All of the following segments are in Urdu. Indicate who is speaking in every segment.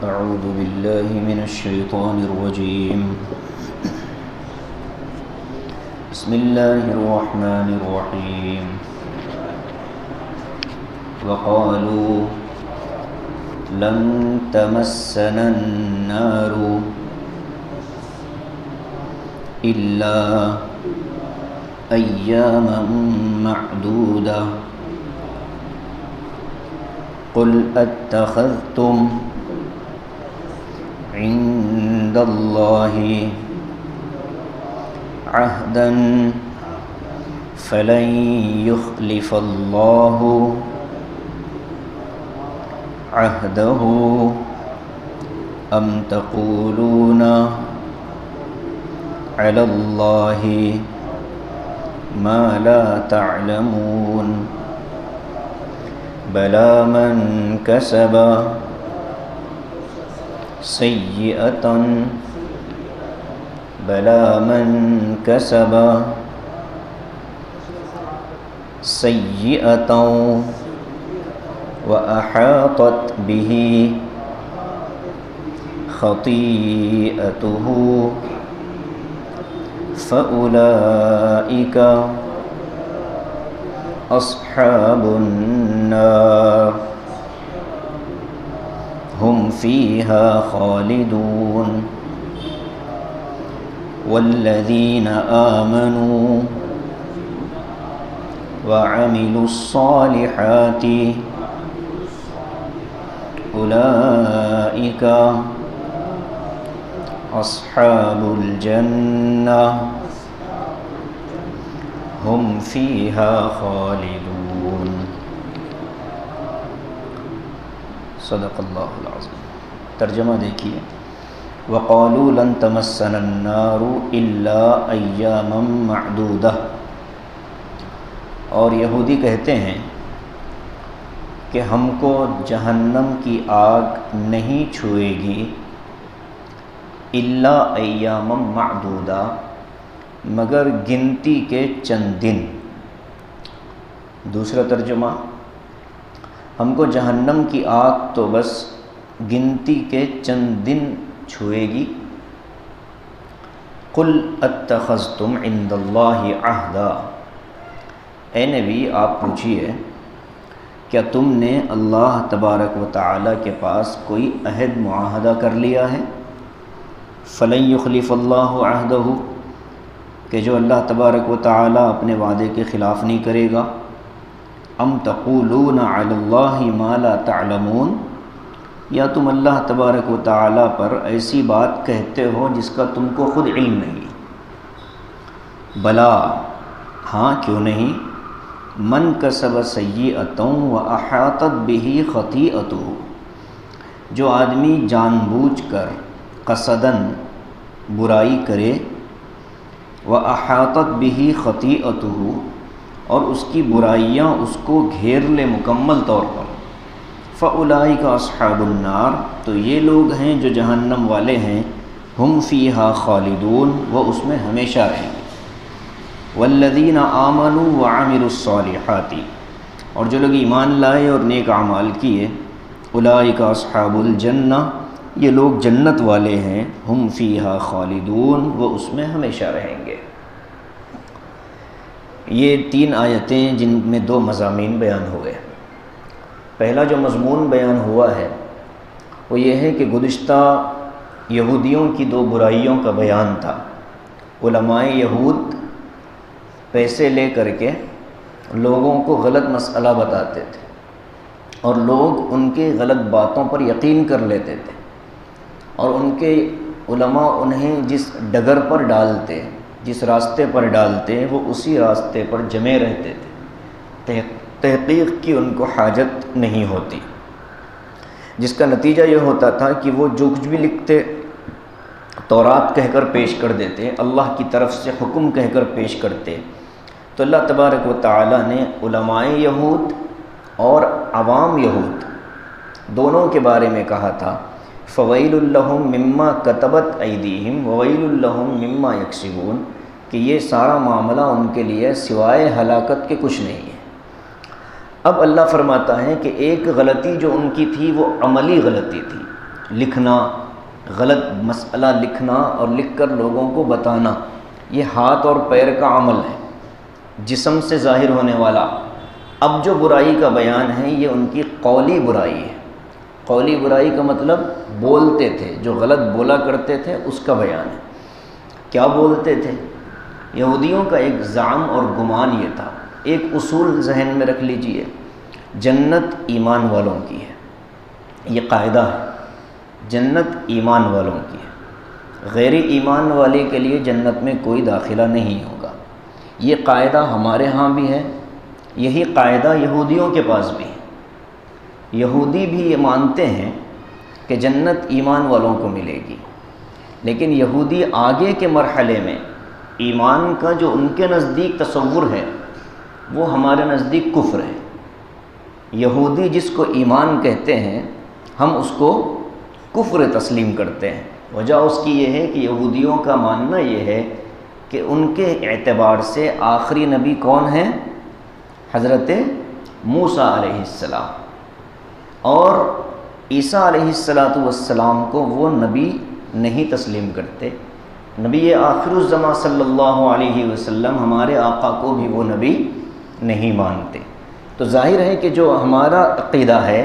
Speaker 1: أعوذ بالله من الشيطان الرجيم. بسم الله الرحمن الرحيم. وقالوا لن تمسنا النار إلا أياما معدودة قل أتخذتم عند الله عهدا فلن يخلف الله عهده أم تقولون على الله ما لا تعلمون بلى من كسب سيئة وأحاطت به خطيئته فأولئك أصحاب النار هم فيها خالدون والذين آمنوا وعملوا الصالحات أولئك أصحاب الجنة هم فيها خالدون. صدق اللہ العظیم. ترجمہ دیکھیے. وقالوا لن تمسنا النار الا ایاما معدودہ. اور یہودی کہتے ہیں کہ ہم کو جہنم کی آگ نہیں چھوئے گی الا ایاما معدودہ مگر گنتی کے چند دن. دوسرا ترجمہ، ہم کو جہنم کی آگ تو بس گنتی کے چند دن چھوئے گی. قل اتخذتم عند اللہ عہدا. اے نبی آپ پوچھئے کیا تم نے اللہ تبارک و تعالیٰ کے پاس کوئی عہد معاہدہ کر لیا ہے؟ فلن یخلف اللہ عہدہ، کہ جو اللہ تبارک و تعالیٰ اپنے وعدے کے خلاف نہیں کرے گا. ام تقولون علی اللہ ما لا تعلمون، یا تم اللہ تبارک و تعالیٰ پر ایسی بات کہتے ہو جس کا تم کو خود علم نہیں. بلا، ہاں کیوں نہیں. من کسب سیئۃ واحاطت بہ خطیئتہ، جو آدمی جان بوجھ کر قصدن برائی کرے، واحاطت بہ خطیئتہ اور اس کی برائیاں اس کو گھیر لے مکمل طور پر، فاولئک اصحاب النار، تو یہ لوگ ہیں جو جہنم والے ہیں. ہم فیہا خالدون، وہ اس میں ہمیشہ رہیں گے. والذین آمنوا وعملوا الصالحات، اور جو لوگ ایمان لائے اور نیک اعمال کیے، اولئک اصحاب الجنہ، یہ لوگ جنت والے ہیں. ہم فیہا خالدون، وہ اس میں ہمیشہ رہیں گے. یہ 3 آیتیں جن میں 2 مضامین بیان ہوئے. پہلا جو مضمون بیان ہوا ہے وہ یہ ہے کہ گزشتہ یہودیوں کی 2 برائیوں کا بیان تھا. علماء یہود پیسے لے کر کے لوگوں کو غلط مسئلہ بتاتے تھے اور لوگ ان کے غلط باتوں پر یقین کر لیتے تھے، اور ان کے علماء انہیں جس ڈگر پر ڈالتے، جس راستے پر ڈالتے، وہ اسی راستے پر جمے رہتے تھے. تحقیق کی ان کو حاجت نہیں ہوتی، جس کا نتیجہ یہ ہوتا تھا کہ وہ جو کچھ بھی لکھتے تورات کہہ کر پیش کر دیتے، اللہ کی طرف سے حکم کہہ کر پیش کرتے. تو اللہ تبارک و تعالیٰ نے علماء یہود اور عوام یہود دونوں کے بارے میں کہا تھا فویل لہم مما کتبت ایدیہم وویل لہم مما یکسبون، کہ یہ سارا معاملہ ان کے لیے سوائے ہلاکت کے کچھ نہیں ہے۔ اب اللہ فرماتا ہے کہ ایک غلطی جو ان کی تھی وہ عملی غلطی تھی، لکھنا، غلط مسئلہ لکھنا اور لکھ کر لوگوں کو بتانا، یہ ہاتھ اور پیر کا عمل ہے، جسم سے ظاہر ہونے والا۔ اب جو برائی کا بیان ہے یہ ان کی قولی برائی ہے۔ قولی برائی کا مطلب بولتے تھے، جو غلط بولا کرتے تھے اس کا بیان ہے۔ کیا بولتے تھے؟ یہودیوں کا ایک زعم اور گمان یہ تھا، ایک اصول ذہن میں رکھ لیجئے، جنت ایمان والوں کی ہے، یہ قاعدہ ہے، جنت ایمان والوں کی ہے، غیر ایمان والے کے لیے جنت میں کوئی داخلہ نہیں ہوگا۔ یہ قاعدہ ہمارے ہاں بھی ہے، یہی قاعدہ یہودیوں کے پاس بھی ہے۔ یہودی بھی یہ مانتے ہیں کہ جنت ایمان والوں کو ملے گی، لیکن یہودی آگے کے مرحلے میں ایمان کا جو ان کے نزدیک تصور ہے وہ ہمارے نزدیک کفر ہے۔ یہودی جس کو ایمان کہتے ہیں ہم اس کو کفر تسلیم کرتے ہیں۔ وجہ اس کی یہ ہے کہ یہودیوں کا ماننا یہ ہے کہ ان کے اعتبار سے آخری نبی کون ہیں؟ حضرت موسیٰ علیہ السلام، اور عیسیٰ علیہ السلام کو وہ نبی نہیں تسلیم کرتے۔ نبی آخر الزماں صلی اللہ علیہ وسلم ہمارے آقا کو بھی وہ نبی نہیں مانتے۔ تو ظاہر ہے کہ جو ہمارا عقیدہ ہے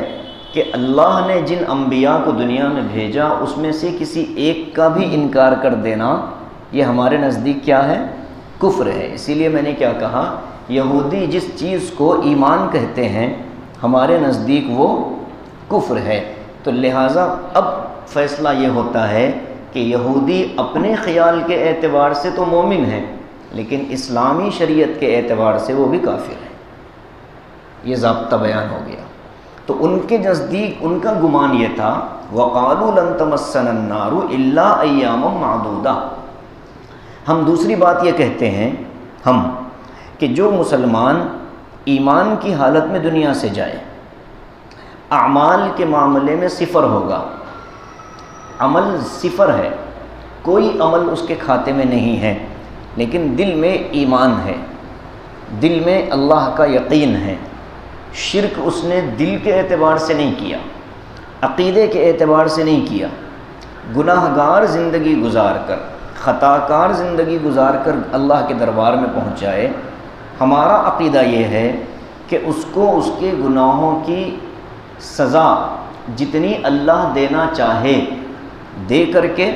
Speaker 1: کہ اللہ نے جن انبیاء کو دنیا میں بھیجا اس میں سے کسی ایک کا بھی انکار کر دینا یہ ہمارے نزدیک کیا ہے؟ کفر ہے۔ اسی لیے میں نے کیا کہا، یہودی جس چیز کو ایمان کہتے ہیں ہمارے نزدیک وہ کفر ہے۔ تو لہٰذا اب فیصلہ یہ ہوتا ہے کہ یہودی اپنے خیال کے اعتبار سے تو مومن ہیں، لیکن اسلامی شریعت کے اعتبار سے وہ بھی کافر ہیں۔ یہ ضابطہ بیان ہو گیا۔ تو ان کے نزدیک ان کا گمان یہ تھا، وَقَالُوا لَن تَمَسَّنَا النَّارُ إِلَّا أَيَّامًا مَعْدُودَةً۔ ہم دوسری بات یہ کہتے ہیں کہ جو مسلمان ایمان کی حالت میں دنیا سے جائے، اعمال کے معاملے میں صفر ہوگا، عمل صفر ہے، کوئی عمل اس کے کھاتے میں نہیں ہے، لیکن دل میں ایمان ہے، دل میں اللہ کا یقین ہے، شرک اس نے دل کے اعتبار سے نہیں کیا، عقیدے کے اعتبار سے نہیں کیا، گناہ گار زندگی گزار کر، خطا کار زندگی گزار کر اللہ کے دربار میں پہنچ جائے، ہمارا عقیدہ یہ ہے کہ اس کو اس کے گناہوں کی سزا جتنی اللہ دینا چاہے دے کر کے،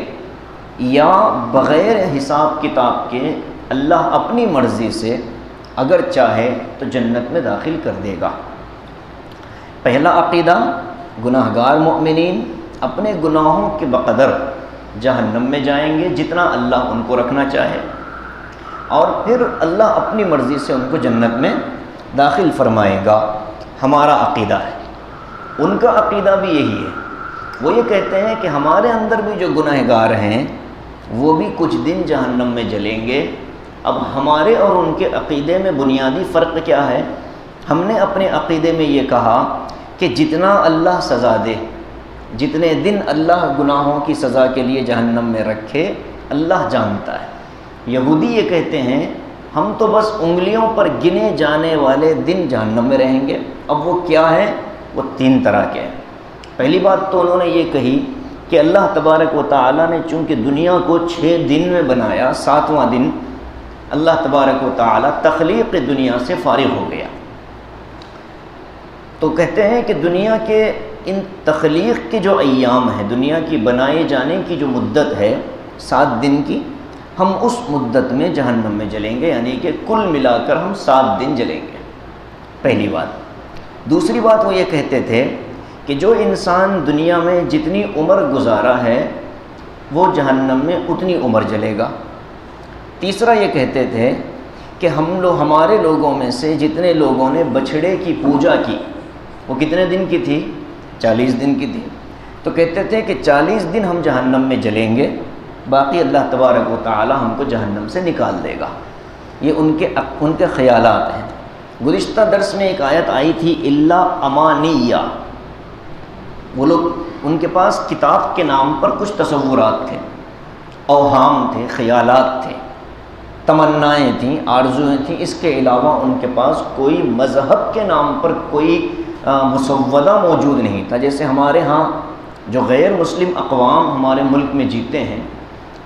Speaker 1: یا بغیر حساب کتاب کے اللہ اپنی مرضی سے اگر چاہے تو جنت میں داخل کر دے گا۔ پہلا عقیدہ، گناہ گار مومنین اپنے گناہوں کے بقدر جہنم میں جائیں گے جتنا اللہ ان کو رکھنا چاہے، اور پھر اللہ اپنی مرضی سے ان کو جنت میں داخل فرمائے گا۔ ہمارا عقیدہ ہے، ان کا عقیدہ بھی یہی ہے۔ وہ یہ کہتے ہیں کہ ہمارے اندر بھی جو گناہ گار ہیں وہ بھی کچھ دن جہنم میں جلیں گے۔ اب ہمارے اور ان کے عقیدے میں بنیادی فرق کیا ہے؟ ہم نے اپنے عقیدے میں یہ کہا کہ جتنا اللہ سزا دے، جتنے دن اللہ گناہوں کی سزا کے لیے جہنم میں رکھے، اللہ جانتا ہے۔ یہودی یہ کہتے ہیں ہم تو بس انگلیوں پر گنے جانے والے دن جہنم میں رہیں گے۔ اب وہ کیا ہے؟ وہ تین طرح کے ہیں۔ پہلی بات تو انہوں نے یہ کہی کہ اللہ تبارک و تعالیٰ نے چونکہ دنیا کو 6 دن میں بنایا، 7واں دن اللہ تبارک و تعالیٰ تخلیق دنیا سے فارغ ہو گیا، تو کہتے ہیں کہ دنیا کے ان تخلیق کے جو ایام ہیں، دنیا کی بنائے جانے کی جو مدت ہے 7 دن کی، ہم اس مدت میں جہنم میں جلیں گے، یعنی کہ کل ملا کر ہم 7 دن جلیں گے۔ پہلی بات۔ دوسری بات وہ یہ کہتے تھے کہ جو انسان دنیا میں جتنی عمر گزارا ہے وہ جہنم میں اتنی عمر جلے گا۔ تیسرا یہ کہتے تھے کہ ہمارے لوگوں میں سے جتنے لوگوں نے بچھڑے کی پوجا کی، وہ کتنے دن کی تھی؟ 40 دن کی تھی، تو کہتے تھے کہ 40 دن ہم جہنم میں جلیں گے، باقی اللہ تبارک و تعالی ہم کو جہنم سے نکال دے گا۔ یہ ان کے خیالات ہیں۔ گزشتہ درس میں ایک آیت آئی تھی، الا امانیہ، وہ لوگ ان کے پاس کتاب کے نام پر کچھ تصورات تھے، اوہام تھے، خیالات تھے، تمنائیں تھیں، آرزویں تھیں، اس کے علاوہ ان کے پاس کوئی مذہب کے نام پر کوئی مسودہ موجود نہیں تھا۔ جیسے ہمارے ہاں جو غیر مسلم اقوام ہمارے ملک میں جیتے ہیں،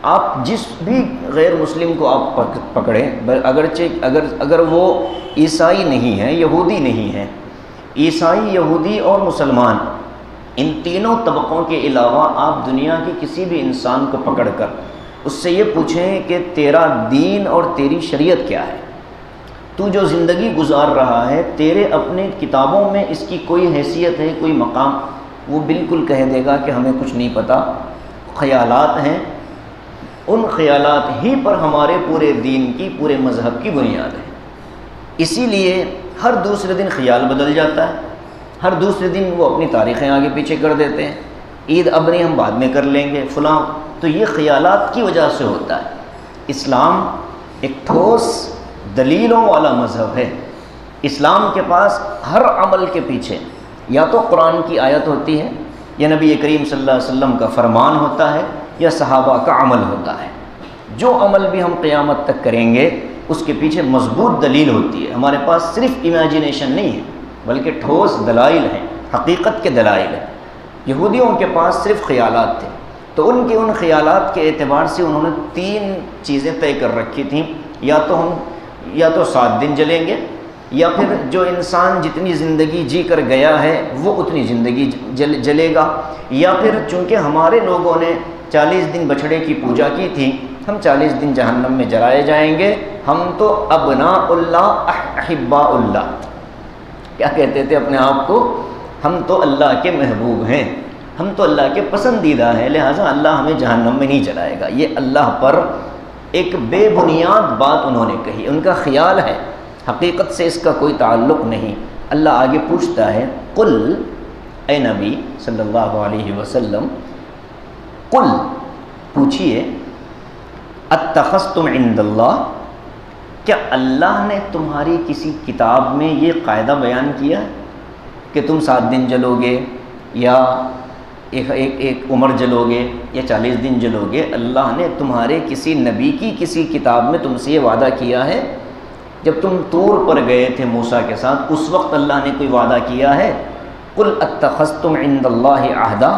Speaker 1: آپ جس بھی غیر مسلم کو آپ پکڑیں، اگرچہ اگر وہ عیسائی نہیں ہیں، یہودی نہیں ہیں، عیسائی، یہودی اور مسلمان، ان تینوں طبقوں کے علاوہ آپ دنیا کے کسی بھی انسان کو پکڑ کر اس سے یہ پوچھیں کہ تیرا دین اور تیری شریعت کیا ہے، تو جو زندگی گزار رہا ہے، تیرے اپنے کتابوں میں اس کی کوئی حیثیت ہے، کوئی مقام؟ وہ بالکل کہہ دے گا کہ ہمیں کچھ نہیں پتہ، خیالات ہیں، ان خیالات ہی پر ہمارے پورے دین کی، پورے مذہب کی بنیاد ہے۔ اسی لیے ہر دوسرے دن خیال بدل جاتا ہے، ہر دوسرے دن وہ اپنی تاریخیں آگے پیچھے کر دیتے ہیں، عید اب نہیں، ہم بعد میں کر لیں گے فلاں، تو یہ خیالات کی وجہ سے ہوتا ہے۔ اسلام ایک ٹھوس دلیلوں والا مذہب ہے۔ اسلام کے پاس ہر عمل کے پیچھے یا تو قرآن کی آیت ہوتی ہے، یا نبی کریم صلی اللہ علیہ وسلم کا فرمان ہوتا ہے، یا صحابہ کا عمل ہوتا ہے۔ جو عمل بھی ہم قیامت تک کریں گے اس کے پیچھے مضبوط دلیل ہوتی ہے۔ ہمارے پاس صرف امیجینیشن نہیں ہے بلکہ ٹھوس دلائل ہیں، حقیقت کے دلائل ہیں۔ یہودیوں کے پاس صرف خیالات تھے، تو ان کے ان خیالات کے اعتبار سے انہوں نے 3 چیزیں طے کر رکھی تھیں، یا تو 7 دن جلیں گے، یا پھر جو انسان جتنی زندگی جی کر گیا ہے وہ اتنی زندگی جلے گا، یا پھر چونکہ ہمارے لوگوں نے 40 دن بچھڑے کی پوجا کی تھی، ہم 40 دن جہنم میں جلائے جائیں گے، ہم تو ابناء اللہ احباء اللہ، کیا کہتے تھے اپنے آپ کو؟ ہم تو اللہ کے محبوب ہیں، ہم تو اللہ کے پسندیدہ ہیں، لہٰذا اللہ ہمیں جہنم میں نہیں جلائے گا۔ یہ اللہ پر ایک بے بنیاد بات انہوں نے کہی، ان کا خیال ہے، حقیقت سے اس کا کوئی تعلق نہیں۔ اللہ آگے پوچھتا ہے، قل، اے نبی صلی اللہ علیہ وسلم، قل، پوچھئے، اتخذتم عند اللہ، کیا اللہ نے تمہاری کسی کتاب میں یہ قاعدہ بیان کیا ہے کہ تم 7 دن جلو گے، یا ایک عمر جلو گے، یا 40 دن جلو گے؟ اللہ نے تمہارے کسی نبی کی کسی کتاب میں تم سے یہ وعدہ کیا ہے؟ جب تم طور پر گئے تھے موسیٰ کے ساتھ، اس وقت اللہ نے کوئی وعدہ کیا ہے؟ قل اتخذتم عند اللہ عہدا،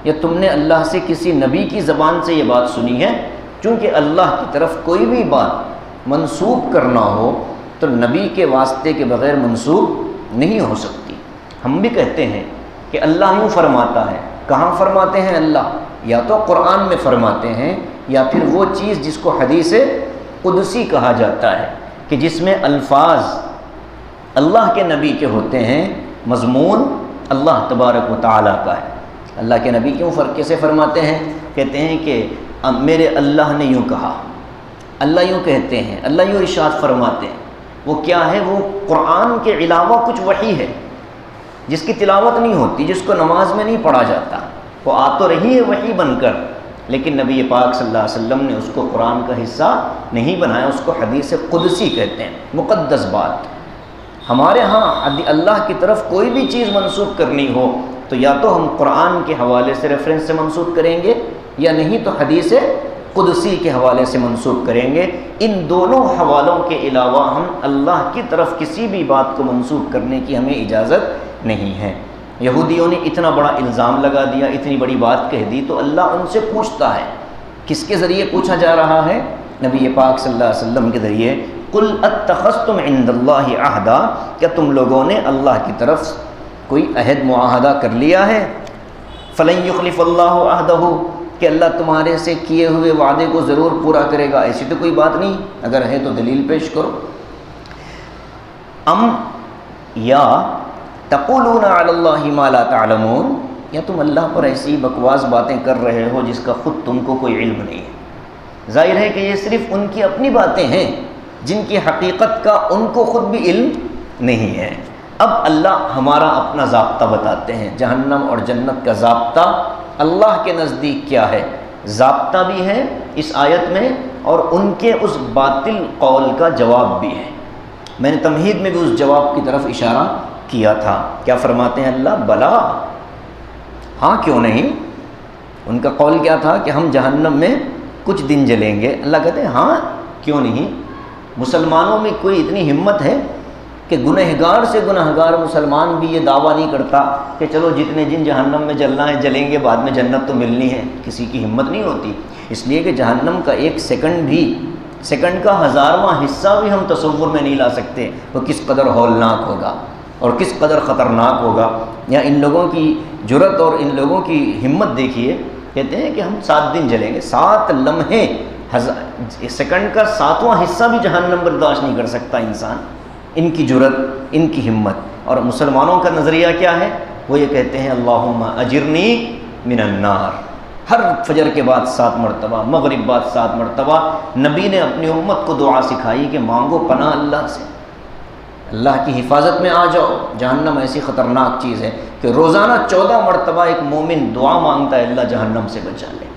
Speaker 1: یا تم نے اللہ سے کسی نبی کی زبان سے یہ بات سنی ہے؟ چونکہ اللہ کی طرف کوئی بھی بات منسوب کرنا ہو تو نبی کے واسطے کے بغیر منسوب نہیں ہو سکتی۔ ہم بھی کہتے ہیں کہ اللہ یوں فرماتا ہے، کہاں فرماتے ہیں اللہ؟ یا تو قرآن میں فرماتے ہیں، یا پھر وہ چیز جس کو حدیث قدسی کہا جاتا ہے، کہ جس میں الفاظ اللہ کے نبی کے ہوتے ہیں، مضمون اللہ تبارک و تعالیٰ کا ہے۔ اللہ کے نبی کیوں کیسے فرماتے ہیں؟ کہتے ہیں کہ میرے اللہ نے یوں کہا، اللہ یوں کہتے ہیں، اللہ یوں ارشاد فرماتے ہیں۔ وہ کیا ہے؟ وہ قرآن کے علاوہ کچھ وحی ہے جس کی تلاوت نہیں ہوتی، جس کو نماز میں نہیں پڑھا جاتا، وہ آ تو رہی ہے وحی بن کر، لیکن نبی پاک صلی اللہ علیہ وسلم نے اس کو قرآن کا حصہ نہیں بنایا، اس کو حدیث قدسی کہتے ہیں، مقدس بات۔ ہمارے ہاں اللہ کی طرف کوئی بھی چیز منسوب کرنی ہو تو یا تو ہم قرآن کے حوالے سے ریفرنس سے منسوب کریں گے، یا نہیں تو حدیث قدسی کے حوالے سے منسوب کریں گے۔ ان دونوں حوالوں کے علاوہ ہم اللہ کی طرف کسی بھی بات کو منسوب کرنے کی ہمیں اجازت نہیں ہے۔ یہودیوں نے اتنا بڑا الزام لگا دیا، اتنی بڑی بات کہہ دی، تو اللہ ان سے پوچھتا ہے۔ کس کے ذریعے پوچھا جا رہا ہے؟ نبی پاک صلی اللہ علیہ وسلم کے ذریعے۔ قل اتخذتم عند اللہ عہدا، کیا تم لوگوں نے اللہ کی طرف کوئی عہد معاہدہ کر لیا ہے؟ فلن یخلف اللہ عہدہ، کہ اللہ تمہارے سے کیے ہوئے وعدے کو ضرور پورا کرے گا، ایسی تو کوئی بات نہیں، اگر ہے تو دلیل پیش کرو۔ یا تقولون علی اللہ ما لا تعلمون، یا تم اللہ پر ایسی بکواس باتیں کر رہے ہو جس کا خود تم کو کوئی علم نہیں ہے۔ ظاہر ہے کہ یہ صرف ان کی اپنی باتیں ہیں جن کی حقیقت کا ان کو خود بھی علم نہیں ہے۔ اب اللہ ہمارا اپنا ضابطہ بتاتے ہیں، جہنم اور جنت کا ضابطہ اللہ کے نزدیک کیا ہے، ضابطہ بھی ہے اس آیت میں، اور ان کے اس باطل قول کا جواب بھی ہے۔ میں نے تمہید میں بھی اس جواب کی طرف اشارہ کیا تھا۔ کیا فرماتے ہیں اللہ؟ بلا، ہاں کیوں نہیں۔ ان کا قول کیا تھا کہ ہم جہنم میں کچھ دن جلیں گے، اللہ کہتے ہیں ہاں کیوں نہیں۔ مسلمانوں میں کوئی اتنی ہمت ہے کہ کہ گنہگار سے گنہگار مسلمان بھی یہ دعویٰ نہیں کرتا کہ چلو جتنے جن جہنم میں جلنا ہے جلیں گے، بعد میں جنت تو ملنی ہے، کسی کی ہمت نہیں ہوتی، اس لیے کہ جہنم کا ایک سیکنڈ کا 1000واں حصہ بھی ہم تصور میں نہیں لا سکتے وہ کس قدر ہولناک ہوگا اور کس قدر خطرناک ہوگا۔ یا ان لوگوں کی جرت اور ان لوگوں کی ہمت دیکھیے، کہتے ہیں کہ ہم 7 دن جلیں گے، 7 لمحے، سیکنڈ کا 7واں حصہ بھی جہنم برداشت نہیں کر سکتا انسان۔ ان کی جرت، ان کی ہمت۔ اور مسلمانوں کا نظریہ کیا ہے؟ وہ یہ کہتے ہیں اللہم اجرنی من النار، ہر فجر کے بعد 7 مرتبہ، مغرب بعد 7 مرتبہ نبی نے اپنی امت کو دعا سکھائی کہ مانگو پناہ اللہ سے، اللہ کی حفاظت میں آ جاؤ۔ جہنم ایسی خطرناک چیز ہے کہ روزانہ 14 مرتبہ ایک مومن دعا مانگتا ہے اللہ جہنم سے بچا لے،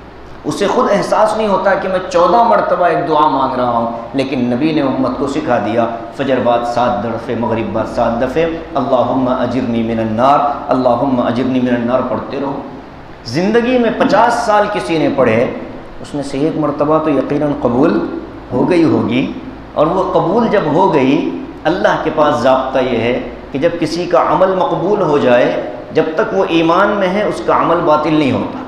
Speaker 1: اسے خود احساس نہیں ہوتا کہ میں 14 مرتبہ ایک دعا مانگ رہا ہوں، لیکن نبی نے امت کو سکھا دیا فجر بعد 7 دفعے، مغرب بعد 7 دفعے اللہم اجرنی من النار، اللہم اجرنی من النار پڑھتے رہو۔ زندگی میں 50 سال کسی نے پڑھے، اس میں سے 1 مرتبہ تو یقیناً قبول ہو گئی ہوگی، اور وہ قبول جب ہو گئی، اللہ کے پاس ضابطہ یہ ہے کہ جب کسی کا عمل مقبول ہو جائے، جب تک وہ ایمان میں ہے اس کا عمل باطل نہیں ہوتا۔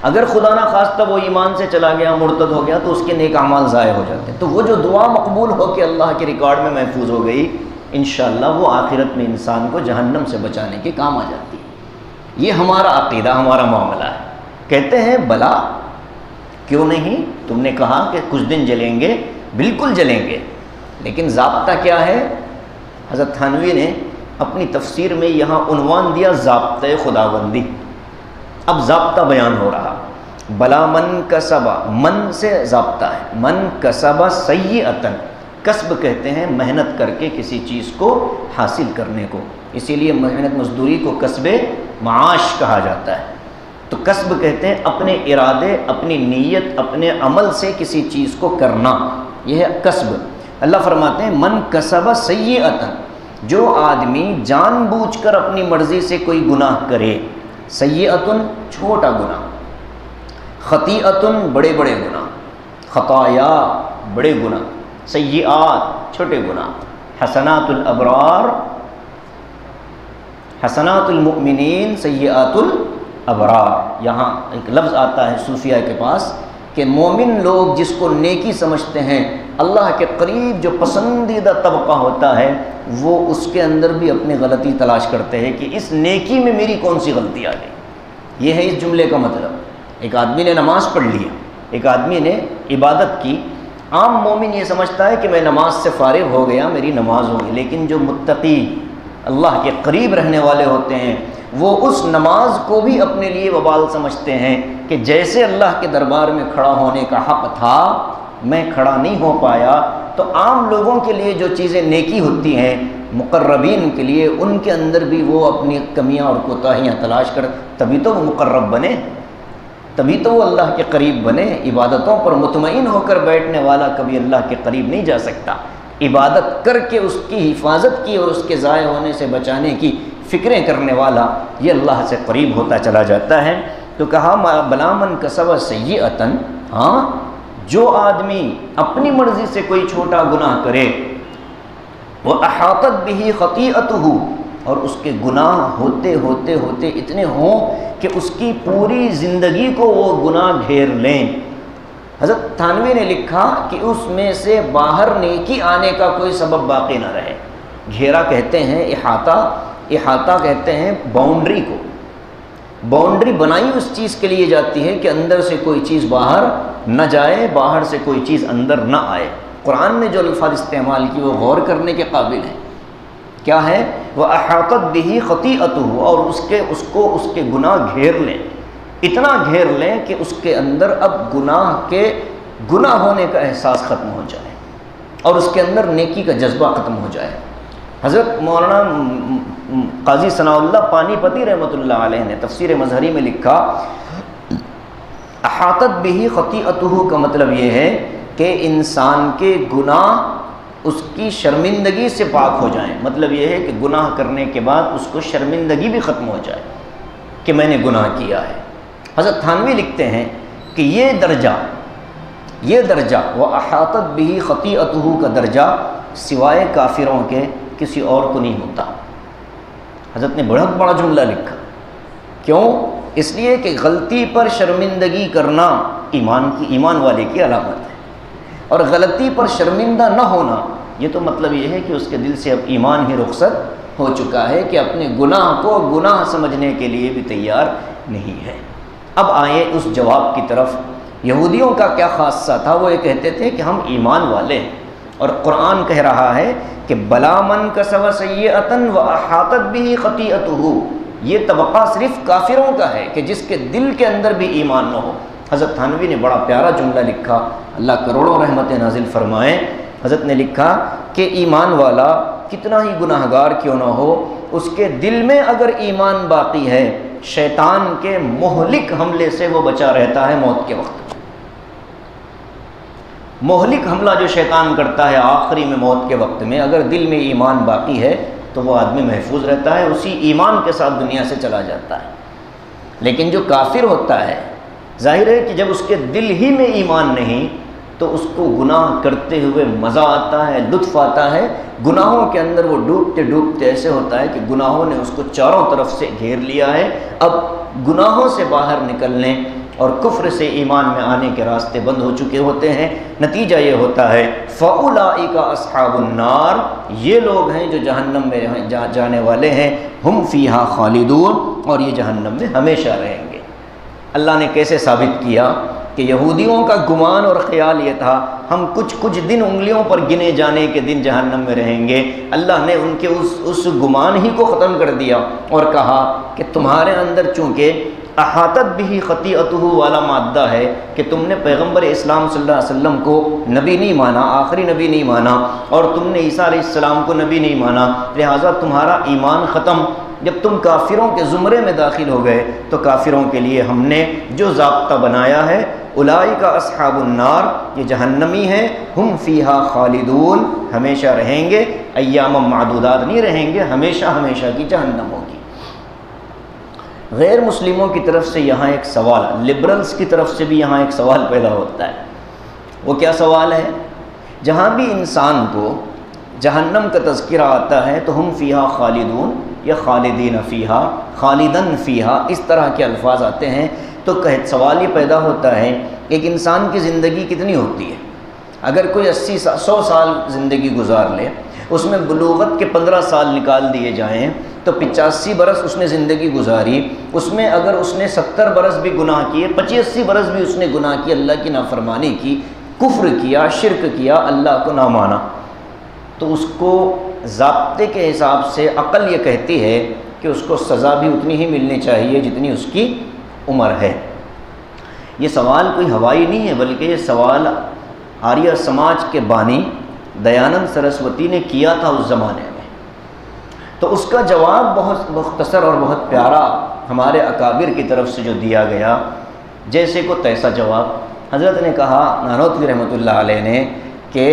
Speaker 1: اگر خدا نہ خواستہ وہ ایمان سے چلا گیا، مرتد ہو گیا، تو اس کے نیک اعمال ضائع ہو جاتے ہیں۔ تو وہ جو دعا مقبول ہو کے اللہ کے ریکارڈ میں محفوظ ہو گئی، انشاءاللہ وہ آخرت میں انسان کو جہنم سے بچانے کے کام آ جاتی ہے۔ یہ ہمارا عقیدہ، ہمارا معاملہ ہے۔ کہتے ہیں بلا کیوں نہیں، تم نے کہا کہ کچھ دن جلیں گے، بالکل جلیں گے، لیکن ضابطہ کیا ہے؟ حضرت تھانوی نے اپنی تفسیر میں یہاں عنوان دیا ضابطۂ خداوندی۔ اب ضابطہ بیان ہو رہا، بلا من کسب، من سے ضابطہ ہے، من کسب سیئۃ، کسب کہتے ہیں محنت کر کے کسی چیز کو حاصل کرنے کو، اسی لیے محنت مزدوری کو کسب معاش کہا جاتا ہے۔ تو کسب کہتے ہیں اپنے ارادے، اپنی نیت، اپنے عمل سے کسی چیز کو کرنا، یہ ہے کسب۔ اللہ فرماتے ہیں من کسب سیئۃ، جو آدمی جان بوجھ کر اپنی مرضی سے کوئی گناہ کرے، سیئۃ چھوٹا گناہ، خطیئۃ بڑے بڑے گناہ، خطایا بڑے گناہ، سیئات چھوٹے گناہ، حسنات الابرار، حسنات المؤمنین سیئات الابرار۔ یہاں ایک لفظ آتا ہے صوفیہ کے پاس کہ مومن لوگ جس کو نیکی سمجھتے ہیں، اللہ کے قریب جو پسندیدہ طبقہ ہوتا ہے، وہ اس کے اندر بھی اپنی غلطی تلاش کرتے ہیں کہ اس نیکی میں میری کون سی غلطی آ گئی۔ یہ ہے اس جملے کا مطلب۔ ایک آدمی نے نماز پڑھ لیا، ایک آدمی نے عبادت کی، عام مومن یہ سمجھتا ہے کہ میں نماز سے فارغ ہو گیا، میری نماز ہو گئی، لیکن جو متقی اللہ کے قریب رہنے والے ہوتے ہیں، وہ اس نماز کو بھی اپنے لیے وبال سمجھتے ہیں کہ جیسے اللہ کے دربار میں کھڑا ہونے کا حق تھا، میں کھڑا نہیں ہو پایا۔ تو عام لوگوں کے لیے جو چیزیں نیکی ہوتی ہیں، مقربین کے لیے ان کے اندر بھی وہ اپنی کمیاں اور کوتاہیاں تلاش کر، تبھی تو وہ مقرب بنے، تبھی تو وہ اللہ کے قریب بنے۔ عبادتوں پر مطمئن ہو کر بیٹھنے والا کبھی اللہ کے قریب نہیں جا سکتا۔ عبادت کر کے اس کی حفاظت کی اور اس کے ضائع ہونے سے بچانے کی فکریں کرنے والا یہ اللہ سے قریب ہوتا چلا جاتا ہے۔ تو کہا بلا من کسب سیئۃ، ہاں جو آدمی اپنی مرضی سے کوئی چھوٹا گناہ کرے، وَأَحَاطَتْ بِهِ خَطِيئَتُهُ، اور اس کے گناہ ہوتے ہوتے ہوتے اتنے ہوں کہ اس کی پوری زندگی کو وہ گناہ گھیر لیں۔ حضرت تھانوی نے لکھا کہ اس میں سے باہر نیکی آنے کا کوئی سبب باقی نہ رہے۔ گھیرا کہتے ہیں احاطہ کہتے ہیں باؤنڈری کو، باؤنڈری بنائی اس چیز کے لیے جاتی ہے کہ اندر سے کوئی چیز باہر نہ جائے، باہر سے کوئی چیز اندر نہ آئے۔ قرآن نے جو الفاظ استعمال کی وہ غور کرنے کے قابل ہیں۔ کیا ہے؟ وَأَحَاطَتْ بِهِ خَطِيئَتُهُ، اور اس کے گناہ گھیر لیں، اتنا گھیر لیں کہ اس کے اندر اب گناہ ہونے کا احساس ختم ہو جائے اور اس کے اندر نیکی کا جذبہ ختم ہو جائے۔ حضرت مولانا قاضی ثناء اللہ پانی پتی رحمۃ اللہ علیہ نے تفسیر مظہری میں لکھا، احاطت بہ خطیئتہ کا مطلب یہ ہے کہ انسان کے گناہ اس کی شرمندگی سے پاک ہو جائیں۔ مطلب یہ ہے کہ گناہ کرنے کے بعد اس کو شرمندگی بھی ختم ہو جائے کہ میں نے گناہ کیا ہے۔ حضرت تھانوی لکھتے ہیں کہ یہ درجہ وہ احاطت بہ خطیئتہ کا درجہ سوائے کافروں کے کسی اور کو نہیں ہوتا۔ حضرت نے بہت بڑا جملہ لکھا، کیوں؟ اس لیے کہ غلطی پر شرمندگی کرنا ایمان والے کی علامت ہے، اور غلطی پر شرمندہ نہ ہونا یہ تو مطلب یہ ہے کہ اس کے دل سے اب ایمان ہی رخصت ہو چکا ہے، کہ اپنے گناہ کو گناہ سمجھنے کے لیے بھی تیار نہیں ہے۔ اب آئے اس جواب کی طرف۔ یہودیوں کا کیا خاصہ تھا؟ وہ یہ کہتے تھے کہ ہم ایمان والے ہیں، اور قرآن کہہ رہا ہے کہ بلا من کسب سیئۃ واحاطت بہ خطیئتہ، یہ توقع صرف کافروں کا ہے کہ جس کے دل کے اندر بھی ایمان نہ ہو۔ حضرت تھانوی نے بڑا پیارا جملہ لکھا، اللہ کروڑوں رحمتیں نازل فرمائیں۔ حضرت نے لکھا کہ ایمان والا کتنا ہی گناہ گار کیوں نہ ہو، اس کے دل میں اگر ایمان باقی ہے، شیطان کے مہلک حملے سے وہ بچا رہتا ہے موت کے وقت۔ مہلک حملہ جو شیطان کرتا ہے آخری میں موت کے وقت میں، اگر دل میں ایمان باقی ہے تو وہ آدمی محفوظ رہتا ہے، اسی ایمان کے ساتھ دنیا سے چلا جاتا ہے۔ لیکن جو کافر ہوتا ہے، ظاہر ہے کہ جب اس کے دل ہی میں ایمان نہیں تو اس کو گناہ کرتے ہوئے مزہ آتا ہے، لطف آتا ہے، گناہوں کے اندر وہ ڈوبتے ڈوبتے ایسے ہوتا ہے کہ گناہوں نے اس کو چاروں طرف سے گھیر لیا ہے۔ اب گناہوں سے باہر نکلنے اور کفر سے ایمان میں آنے کے راستے بند ہو چکے ہوتے ہیں۔ نتیجہ یہ ہوتا ہے فَأُولَٰئِكَ أَصْحَابُ النَّارِ، یہ لوگ ہیں جو جہنم میں جانے والے ہیں، ہم فیہا خالدون، اور یہ جہنم میں ہمیشہ رہیں گے۔ اللہ نے کیسے ثابت کیا کہ یہودیوں کا گمان اور خیال یہ تھا ہم کچھ دن انگلیوں پر گنے جانے کے دن جہنم میں رہیں گے۔ اللہ نے ان کے اس گمان ہی کو ختم کر دیا اور کہا کہ تمہارے اندر چونکہ احاطت بھی خطیئتہ والا مادہ ہے کہ تم نے پیغمبر اسلام صلی اللہ علیہ وسلم کو نبی نہیں مانا، آخری نبی نہیں مانا، اور تم نے عیسیٰ علیہ السلام کو نبی نہیں مانا، لہٰذا تمہارا ایمان ختم۔ جب تم کافروں کے زمرے میں داخل ہو گئے تو کافروں کے لیے ہم نے جو ضابطہ بنایا ہے اولئک اصحاب النار، یہ جہنمی ہیں، ہم فیہا خالدون، ہمیشہ رہیں گے، ایام معدودات نہیں رہیں گے، ہمیشہ ہمیشہ کی جہنم ہوگی۔ غیر مسلموں کی طرف سے یہاں ایک سوال، لبرلز کی طرف سے بھی یہاں ایک سوال پیدا ہوتا ہے۔ وہ کیا سوال ہے؟ جہاں بھی انسان کو جہنم کا تذکرہ آتا ہے تو ہم فیہا خالدون یا خالدین فیہا، خالدن فیہا، اس طرح کے الفاظ آتے ہیں تو سوال یہ پیدا ہوتا ہے ایک انسان کی زندگی کتنی ہوتی ہے؟ اگر کوئی 100 سال زندگی گزار لے، اس میں بلوغت کے 15 سال نکال دیے جائیں تو 85 برس اس نے زندگی گزاری، اس میں اگر اس نے 70 برس بھی گناہ کیے، 85 برس بھی اس نے گناہ کی، اللہ کی نافرمانی کی، کفر کیا، شرک کیا، اللہ کو نہ مانا، تو اس کو ضابطے کے حساب سے عقل یہ کہتی ہے کہ اس کو سزا بھی اتنی ہی ملنی چاہیے جتنی اس کی عمر ہے۔ یہ سوال کوئی ہوائی نہیں ہے، بلکہ یہ سوال آریہ سماج کے بانی دیانند سرسوتی نے کیا تھا اس زمانے میں۔ تو اس کا جواب بہت مختصر اور بہت پیارا ہمارے اکابر کی طرف سے جو دیا گیا، جیسے کو تیسا جواب۔ حضرت نے کہا، نانوتوی رحمۃ اللہ علیہ نے، کہ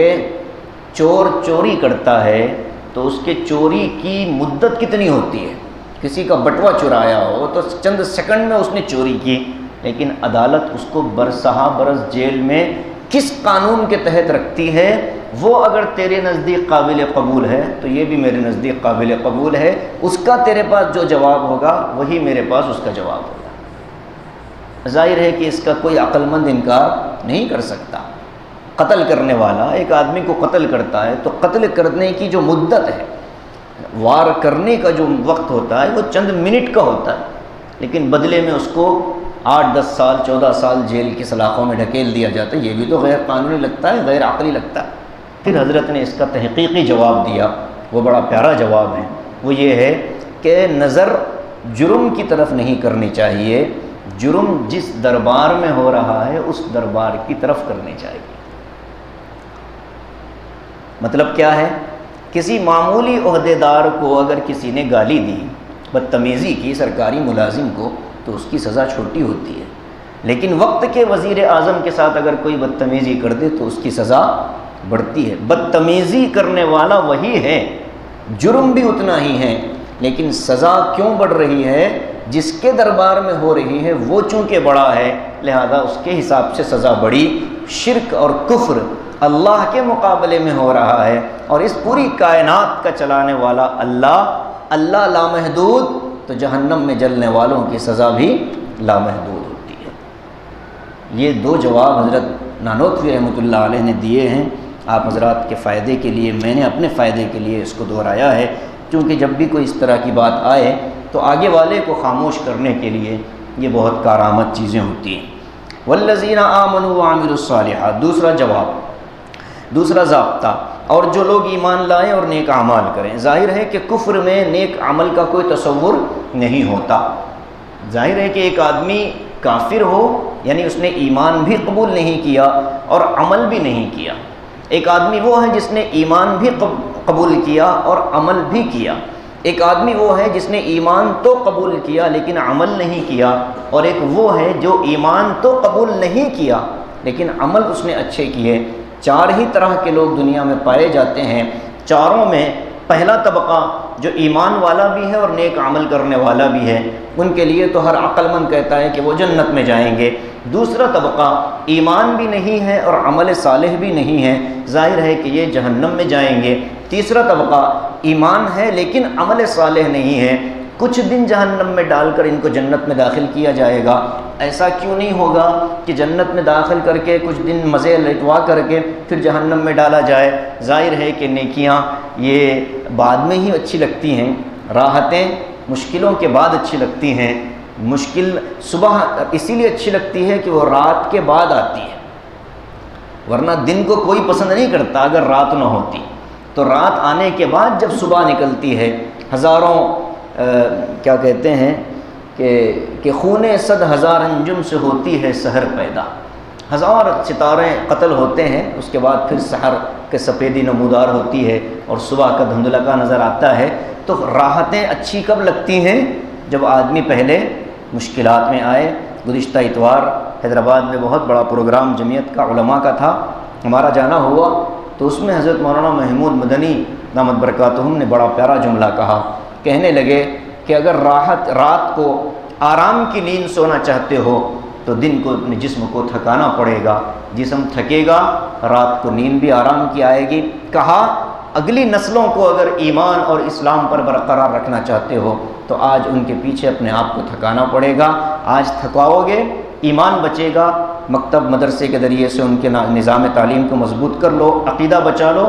Speaker 1: چور چوری کرتا ہے تو اس کے چوری کی مدت کتنی ہوتی ہے؟ کسی کا بٹوا چرایا ہو تو چند سیکنڈ میں اس نے چوری کی، لیکن عدالت اس کو برسہ برس جیل میں کس قانون کے تحت رکھتی ہے؟ وہ اگر تیرے نزدیک قابل قبول ہے تو یہ بھی میرے نزدیک قابل قبول ہے، اس کا تیرے پاس جو جواب ہوگا وہی میرے پاس اس کا جواب ہوگا۔ ظاہر ہے کہ اس کا کوئی عقل مند انکار نہیں کر سکتا۔ قتل کرنے والا ایک آدمی کو قتل کرتا ہے تو قتل کرنے کی جو مدت ہے، وار کرنے کا جو وقت ہوتا ہے وہ چند منٹ کا ہوتا ہے، لیکن بدلے میں اس کو 8-10 سال 14 سال جیل کی سلاخوں میں ڈھکیل دیا جاتا ہے۔ یہ بھی تو غیر قانونی لگتا ہے، غیر عقلی لگتا ہے۔ پھر حضرت نے اس کا تحقیقی جواب دیا، وہ بڑا پیارا جواب ہے، وہ یہ ہے کہ نظر جرم کی طرف نہیں کرنی چاہیے، جرم جس دربار میں ہو رہا ہے اس دربار کی طرف کرنی چاہیے۔ مطلب کیا ہے؟ کسی معمولی عہدیدار کو اگر کسی نے گالی دی، بدتمیزی کی سرکاری ملازم کو، تو اس کی سزا چھوٹی ہوتی ہے، لیکن وقت کے وزیر اعظم کے ساتھ اگر کوئی بدتمیزی کر دے تو اس کی سزا بڑھتی ہے۔ بدتمیزی کرنے والا وہی ہے، جرم بھی اتنا ہی ہے، لیکن سزا کیوں بڑھ رہی ہے؟ جس کے دربار میں ہو رہی ہے وہ چونکہ بڑا ہے، لہذا اس کے حساب سے سزا بڑھی۔ شرک اور کفر اللہ کے مقابلے میں ہو رہا ہے، اور اس پوری کائنات کا چلانے والا اللہ لامحدود، تو جہنم میں جلنے والوں کی سزا بھی لامحدود ہوتی ہے۔ یہ دو جواب حضرت نانوتوی رحمۃ اللہ علیہ نے دیے ہیں آپ حضرات کے فائدے کے لیے۔ میں نے اپنے فائدے کے لیے اس کو دہرایا ہے، کیونکہ جب بھی کوئی اس طرح کی بات آئے تو آگے والے کو خاموش کرنے کے لیے یہ بہت کارآمد چیزیں ہوتی ہیں۔ والذین آمنوا وعملوا الصالحات، دوسرا جواب، دوسرا ضابطہ، اور جو لوگ ایمان لائیں اور نیک اعمال کریں۔ ظاہر ہے کہ کفر میں نیک عمل کا کوئی تصور نہیں ہوتا۔ ظاہر ہے کہ ایک آدمی کافر ہو، یعنی اس نے ایمان بھی قبول نہیں کیا اور عمل بھی نہیں کیا۔ ایک آدمی وہ ہے جس نے ایمان بھی قبول کیا اور عمل بھی کیا۔ ایک آدمی وہ ہے جس نے ایمان تو قبول کیا لیکن عمل نہیں کیا، اور ایک وہ ہے جو ایمان تو قبول نہیں کیا لیکن عمل اس نے اچھے کیے۔ چار ہی طرح کے لوگ دنیا میں پائے جاتے ہیں۔ چاروں میں پہلا طبقہ جو ایمان والا بھی ہے اور نیک عمل کرنے والا بھی ہے، ان کے لیے تو ہر عقل مند کہتا ہے کہ وہ جنت میں جائیں گے۔ دوسرا طبقہ ایمان بھی نہیں ہے اور عمل صالح بھی نہیں ہے، ظاہر ہے کہ یہ جہنم میں جائیں گے۔ تیسرا طبقہ ایمان ہے لیکن عمل صالح نہیں ہے، کچھ دن جہنم میں ڈال کر ان کو جنت میں داخل کیا جائے گا۔ ایسا کیوں نہیں ہوگا کہ جنت میں داخل کر کے کچھ دن مزے لٹوا کر کے پھر جہنم میں ڈالا جائے؟ ظاہر ہے کہ نیکیاں یہ بعد میں ہی اچھی لگتی ہیں، راحتیں مشکلوں کے بعد اچھی لگتی ہیں۔ مشکل صبح اسی لیے اچھی لگتی ہے کہ وہ رات کے بعد آتی ہے، ورنہ دن کو کوئی پسند نہیں کرتا اگر رات نہ ہوتی۔ تو رات آنے کے بعد جب صبح نکلتی ہے، ہزاروں کیا کہتے ہیں کہ خون 100,000 انجم سے ہوتی ہے سحر پیدا، ہزار ستارے قتل ہوتے ہیں، اس کے بعد پھر سحر کے سفیدی نمودار ہوتی ہے اور صبح کا دھندلکا نظر آتا ہے۔ تو راحتیں اچھی کب لگتی ہیں؟ جب آدمی پہلے مشکلات میں آئے۔ گزشتہ اتوار حیدرآباد میں بہت بڑا پروگرام جمعیت کا علماء کا تھا، ہمارا جانا ہوا، تو اس میں حضرت مولانا محمود مدنی دامت برکاتہم نے بڑا پیارا جملہ کہا۔ کہنے لگے کہ اگر رات کو آرام کی نیند سونا چاہتے ہو تو دن کو اپنے جسم کو تھکانا پڑے گا، جسم تھکے گا، رات کو نیند بھی آرام کی آئے گی۔ کہا اگلی نسلوں کو اگر ایمان اور اسلام پر برقرار رکھنا چاہتے ہو تو آج ان کے پیچھے اپنے آپ کو تھکانا پڑے گا۔ آج تھکاؤ گے، ایمان بچے گا، مکتب مدرسے کے ذریعے سے ان کے نظام تعلیم کو مضبوط کر لو، عقیدہ بچا لو،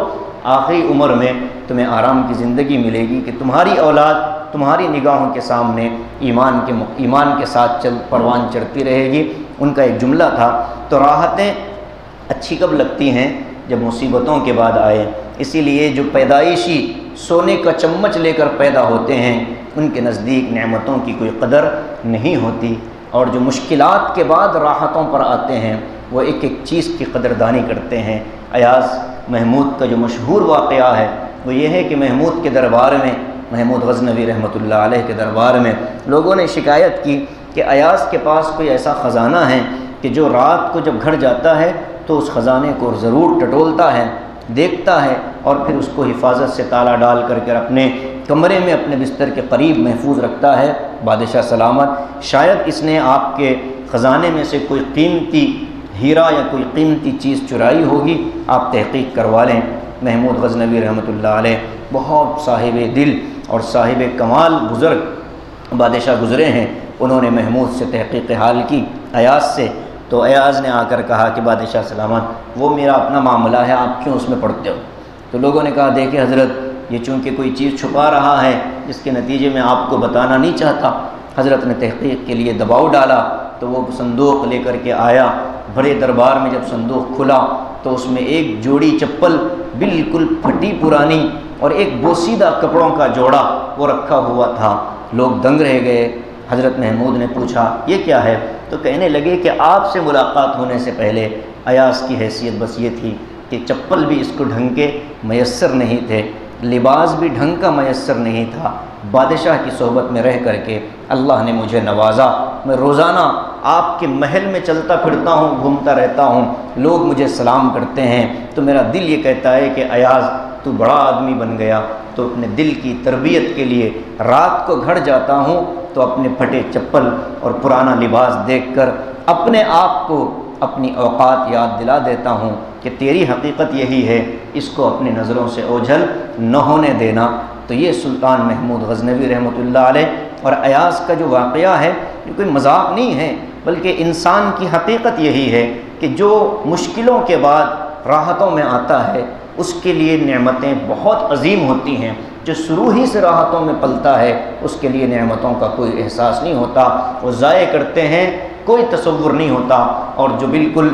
Speaker 1: آخری عمر میں تمہیں آرام کی زندگی ملے گی کہ تمہاری اولاد تمہاری نگاہوں کے سامنے ایمان کے ساتھ پروان چڑھتی رہے گی۔ ان کا ایک جملہ تھا۔ تو راحتیں اچھی کب لگتی ہیں؟ جب مصیبتوں کے بعد آئے۔ اسی لیے جو پیدائشی سونے کا چمچ لے کر پیدا ہوتے ہیں ان کے نزدیک نعمتوں کی کوئی قدر نہیں ہوتی، اور جو مشکلات کے بعد راحتوں پر آتے ہیں وہ ایک ایک چیز کی قدردانی کرتے ہیں۔ ایاز محمود کا جو مشہور واقعہ ہے وہ یہ ہے کہ محمود کے دربار میں، محمود غزنوی رحمۃ اللہ علیہ کے دربار میں لوگوں نے شکایت کی کہ ایاز کے پاس کوئی ایسا خزانہ ہے کہ جو رات کو جب گھر جاتا ہے تو اس خزانے کو ضرور ٹٹولتا ہے، دیکھتا ہے، اور پھر اس کو حفاظت سے تالا ڈال کر کے اپنے کمرے میں اپنے بستر کے قریب محفوظ رکھتا ہے۔ بادشاہ سلامت، شاید اس نے آپ کے خزانے میں سے کوئی قیمتی ہیرا یا کوئی قیمتی چیز چرائی ہوگی، آپ تحقیق کروا لیں۔ محمود غزنوی رحمۃ اللہ علیہ بہت صاحب دل اور صاحب کمال بزرگ بادشاہ گزرے ہیں، انہوں نے محمود سے تحقیق حال کی ایاز سے، تو ایاز نے آ کر کہا کہ بادشاہ سلامت وہ میرا اپنا معاملہ ہے، آپ کیوں اس میں پڑھتے ہو؟ تو لوگوں نے کہا دیکھیں حضرت یہ چونکہ کوئی چیز چھپا رہا ہے جس کے نتیجے میں آپ کو بتانا نہیں چاہتا۔ حضرت نے تحقیق کے لیے دباؤ ڈالا تو وہ صندوق لے کر کے آیا۔ بڑے دربار میں جب صندوق کھلا تو اس میں ایک جوڑی چپل بالکل پھٹی پرانی اور ایک بوسیدہ کپڑوں کا جوڑا وہ رکھا ہوا تھا۔ لوگ دنگ رہ گئے۔ حضرت محمود نے پوچھا یہ کیا ہے؟ تو کہنے لگے کہ آپ سے ملاقات ہونے سے پہلے ایاز کی حیثیت بس یہ تھی کہ چپل بھی اس کو ڈھنگ کے میسر نہیں تھے، لباس بھی ڈھنگ کا میسر نہیں تھا۔ بادشاہ کی صحبت میں رہ کر کے اللہ نے مجھے نوازا، میں روزانہ آپ کے محل میں چلتا پھرتا ہوں، گھومتا رہتا ہوں، لوگ مجھے سلام کرتے ہیں، تو میرا دل یہ کہتا ہے کہ ایاز تو بڑا آدمی بن گیا۔ تو اپنے دل کی تربیت کے لیے رات کو گھر جاتا ہوں تو اپنے پھٹے چپل اور پرانا لباس دیکھ کر اپنے آپ کو اپنی اوقات یاد دلا دیتا ہوں کہ تیری حقیقت یہی ہے، اس کو اپنی نظروں سے اوجھل نہ ہونے دینا۔ تو یہ سلطان محمود غزنوی رحمۃ اللہ علیہ اور ایاز کا جو واقعہ ہے یہ کوئی مذاق نہیں ہے، بلکہ انسان کی حقیقت یہی ہے کہ جو مشکلوں کے بعد راحتوں میں آتا ہے اس کے لیے نعمتیں بہت عظیم ہوتی ہیں۔ جو شروع ہی سے راحتوں میں پلتا ہے اس کے لیے نعمتوں کا کوئی احساس نہیں ہوتا، وہ ضائع کرتے ہیں، کوئی تصور نہیں ہوتا، اور جو بالکل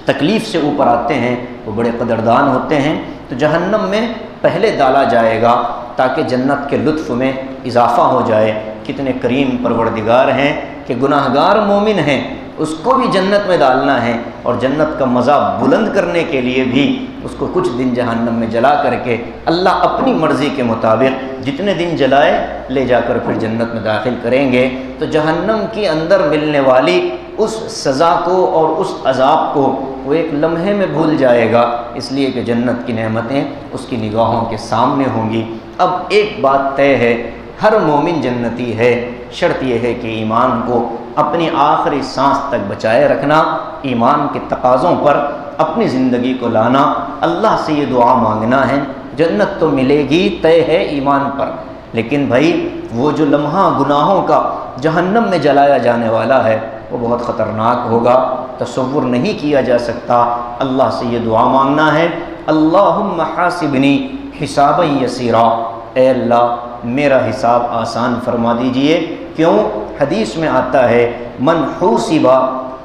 Speaker 1: تکلیف سے اوپر آتے ہیں وہ بڑے قدردان ہوتے ہیں۔ تو جہنم میں پہلے ڈالا جائے گا تاکہ جنت کے لطف میں اضافہ ہو جائے۔ کتنے کریم پروردگار ہیں کہ گناہگار مومن ہیں اس کو بھی جنت میں ڈالنا ہے، اور جنت کا مزہ بلند کرنے کے لیے بھی اس کو کچھ دن جہنم میں جلا کر کے اللہ اپنی مرضی کے مطابق جتنے دن جلائے لے جا کر پھر جنت میں داخل کریں گے۔ تو جہنم کے اندر ملنے والی اس سزا کو اور اس عذاب کو وہ ایک لمحے میں بھول جائے گا، اس لیے کہ جنت کی نعمتیں اس کی نگاہوں کے سامنے ہوں گی۔ اب ایک بات طے ہے، ہر مومن جنتی ہے، شرط یہ ہے کہ ایمان کو اپنی آخری سانس تک بچائے رکھنا، ایمان کے تقاضوں پر اپنی زندگی کو لانا، اللہ سے یہ دعا مانگنا ہے۔ جنت تو ملے گی، طے ہے ایمان پر، لیکن بھائی وہ جو لمحہ گناہوں کا جہنم میں جلایا جانے والا ہے وہ بہت خطرناک ہوگا، تصور نہیں کیا جا سکتا۔ اللہ سے یہ دعا مانگنا ہے، اللہم حاسبنی حسابا یسیرا، اے اللہ میرا حساب آسان فرما دیجئے۔ کیوں؟ حدیث میں آتا ہے من حوسبا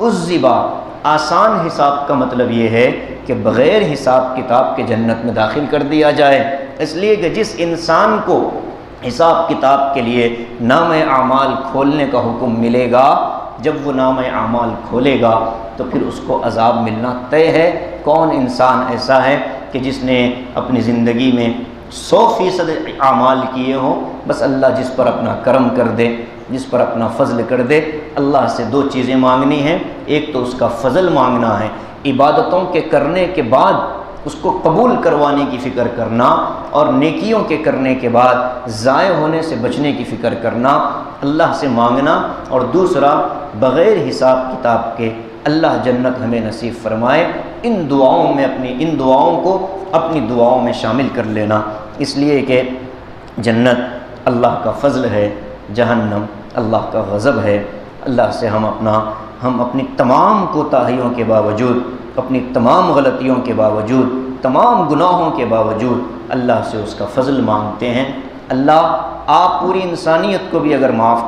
Speaker 1: عذبا، آسان حساب کا مطلب یہ ہے کہ بغیر حساب کتاب کے جنت میں داخل کر دیا جائے، اس لیے کہ جس انسان کو حساب کتاب کے لیے نام اعمال کھولنے کا حکم ملے گا، جب وہ نام اعمال کھولے گا تو پھر اس کو عذاب ملنا طے ہے۔ کون انسان ایسا ہے کہ جس نے اپنی زندگی میں 100% اعمال کیے ہوں، بس اللہ جس پر اپنا کرم کر دے، جس پر اپنا فضل کر دے۔ اللہ سے دو چیزیں مانگنی ہیں، ایک تو اس کا فضل مانگنا ہے، عبادتوں کے کرنے کے بعد اس کو قبول کروانے کی فکر کرنا، اور نیکیوں کے کرنے کے بعد ضائع ہونے سے بچنے کی فکر کرنا، اللہ سے مانگنا۔ اور دوسرا بغیر حساب کتاب کے اللہ جنت ہمیں نصیب فرمائے۔ ان دعاؤں کو اپنی دعاؤں میں شامل کر لینا، اس لیے کہ جنت اللہ کا فضل ہے، جہنم اللہ کا غضب ہے۔ اللہ سے ہم اپنی تمام کوتاہیوں کے باوجود، اپنی تمام غلطیوں کے باوجود، تمام گناہوں کے باوجود اللہ سے اس کا فضل مانگتے ہیں۔ اللہ آپ پوری انسانیت کو بھی اگر معاف